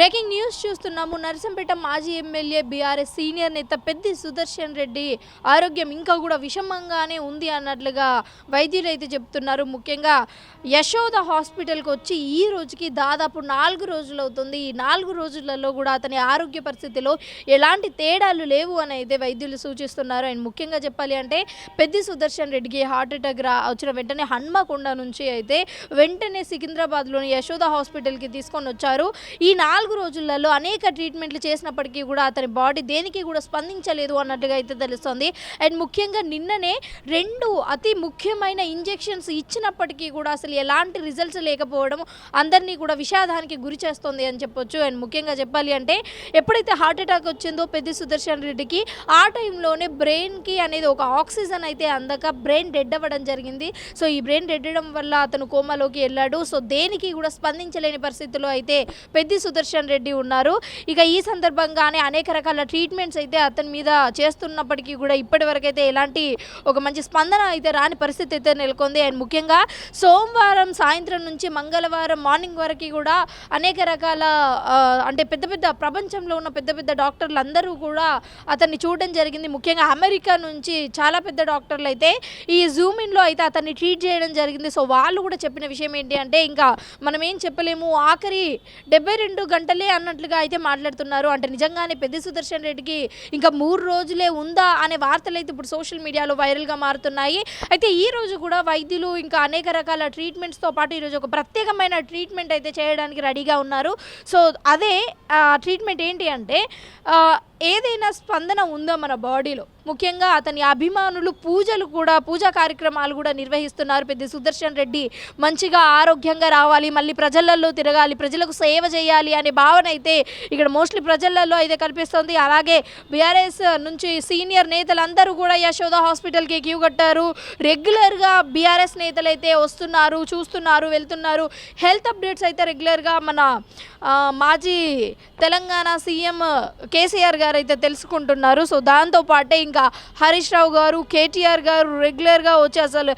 Breaking news చూస్తున్నాము. నరసంపేట మాజీ MLA BRS senior నేత పెద్ది సుదర్శన్ రెడ్డి ఆరోగ్యం ఇంకా కూడా విషమంగానే ఉంది అన్నట్లుగా వైద్యులు అయితే చెప్తున్నారు. ముఖ్యంగా యశోద హాస్పిటల్కి వచ్చి ఈ రోజుకి దాదాపు 4 రోజులు అవుతుంది. ఈ 4 రోజులలో కూడా అతని ఆరోగ్య పరిస్థితిలో ఎలాంటి తేడాలు లేవు అని అయితే వైద్యులు సూచిస్తున్నారు. అండ్ ముఖ్యంగా చెప్పాలి అంటే పెద్ది సుదర్శన్ రెడ్డికి హార్ట్ అటాక్ వచ్చిన వెంటనే హన్మకొండ నుంచి అయితే వెంటనే సికింద్రాబాద్లోని యశోద హాస్పిటల్కి తీసుకొని వచ్చారు. ఈ 4 రోజులలో అనేక ట్రీట్మెంట్లు చేసినప్పటికీ కూడా అతని బాడీ దేనికి కూడా స్పందించలేదు అన్నట్టుగా అయితే తెలుస్తుంది. అండ్ ముఖ్యంగా నిన్ననే 2 అతి ముఖ్యమైన ఇంజెక్షన్స్ ఇచ్చినప్పటికీ కూడా అసలు ఎలాంటి రిజల్ట్స్ లేకపోవడం అందరినీ కూడా విషాదానికి గురి చేస్తుంది అని చెప్పొచ్చు. అండ్ ముఖ్యంగా చెప్పాలి అంటే ఎప్పుడైతే హార్ట్ అటాక్ వచ్చిందో పెద్ది సుదర్శన్ రెడ్డికి ఆ టైంలోనే బ్రెయిన్కి అనేది ఒక ఆక్సిజన్ అయితే అందక బ్రెయిన్ డెడ్ అవ్వడం జరిగింది. సో ఈ బ్రెయిన్ డెడ్ అవ్వడం వల్ల అతను కోమాలోకి వెళ్ళాడు. సో దేనికి కూడా స్పందించలేని పరిస్థితిలో అయితే పెద్ది సుదర్శన్ రెడ్డి ఉన్నారు. ఇక ఈ సందర్భంగానే అనేక రకాల ట్రీట్మెంట్స్ అయితే అతని మీద చేస్తున్నప్పటికీ కూడా ఇప్పటి వరకు అయితే ఎలాంటి ఒక మంచి స్పందన అయితే రాని పరిస్థితి అయితే నెలకొంది. అండ్ ముఖ్యంగా సోమవారం సాయంత్రం నుంచి మంగళవారం మార్నింగ్ వరకు కూడా అనేక రకాల అంటే పెద్ద పెద్ద ప్రపంచంలో ఉన్న పెద్ద పెద్ద డాక్టర్లు అందరూ కూడా అతన్ని చూడడం జరిగింది. ముఖ్యంగా అమెరికా నుంచి చాలా పెద్ద డాక్టర్లు అయితే ఈ జూమిన్లో అయితే అతన్ని ట్రీట్ చేయడం జరిగింది. సో వాళ్ళు కూడా చెప్పిన విషయం ఏంటి అంటే ఇంకా మనం ఏం చెప్పలేము, ఆఖరి 72 గంటలే అన్నట్లుగా అయితే మాట్లాడుతున్నారు. అంటే నిజంగానే పెద్ది సుదర్శన్ రెడ్డికి ఇంకా 3 రోజులే ఉందా అనే వార్తలు అయితే ఇప్పుడు సోషల్ మీడియాలో వైరల్గా మారుతున్నాయి. అయితే ఈ రోజు కూడా వైద్యులు ఇంకా అనేక రకాల ట్రీట్మెంట్స్తో పాటు ఈరోజు ఒక ప్రత్యేకమైన ట్రీట్మెంట్ అయితే చేయడానికి రెడీగా ఉన్నారు. సో అదే ట్రీట్మెంట్ ఏంటి అంటే ఏదైనా స్పందన ఉందో మన బాడీలో, ముఖ్యంగా అతని అభిమానులు పూజా కార్యక్రమాలు కూడా నిర్వహిస్తున్నారు. పెద్ది సుదర్శన్ రెడ్డి మంచిగా ఆరోగ్యంగా రావాలి, మళ్ళీ ప్రజలలో తిరగాలి, ప్రజలకు సేవ చేయాలి అనే భావన అయితే ఇక్కడ మోస్ట్లీ ప్రజలలో అయితే కల్పిస్తుంది. అలాగే బీఆర్ఎస్ నుంచి సీనియర్ నేతలందరూ కూడా యశోద హాస్పిటల్కి క్యూ కట్టారు. రెగ్యులర్గా బీఆర్ఎస్ నేతలు అయితే వస్తున్నారు, చూస్తున్నారు, వెళ్తున్నారు. హెల్త్ అప్డేట్స్ అయితే రెగ్యులర్గా మన మాజీ తెలంగాణ సీఎం కేసీఆర్ గారు అయితే తెలుసుకుంటున్నారు. సో దాంతోపాటే ఇంకా హరీష్ రావు గారు, కేటీఆర్ గారు రెగ్యులర్గా వచ్చి అసలు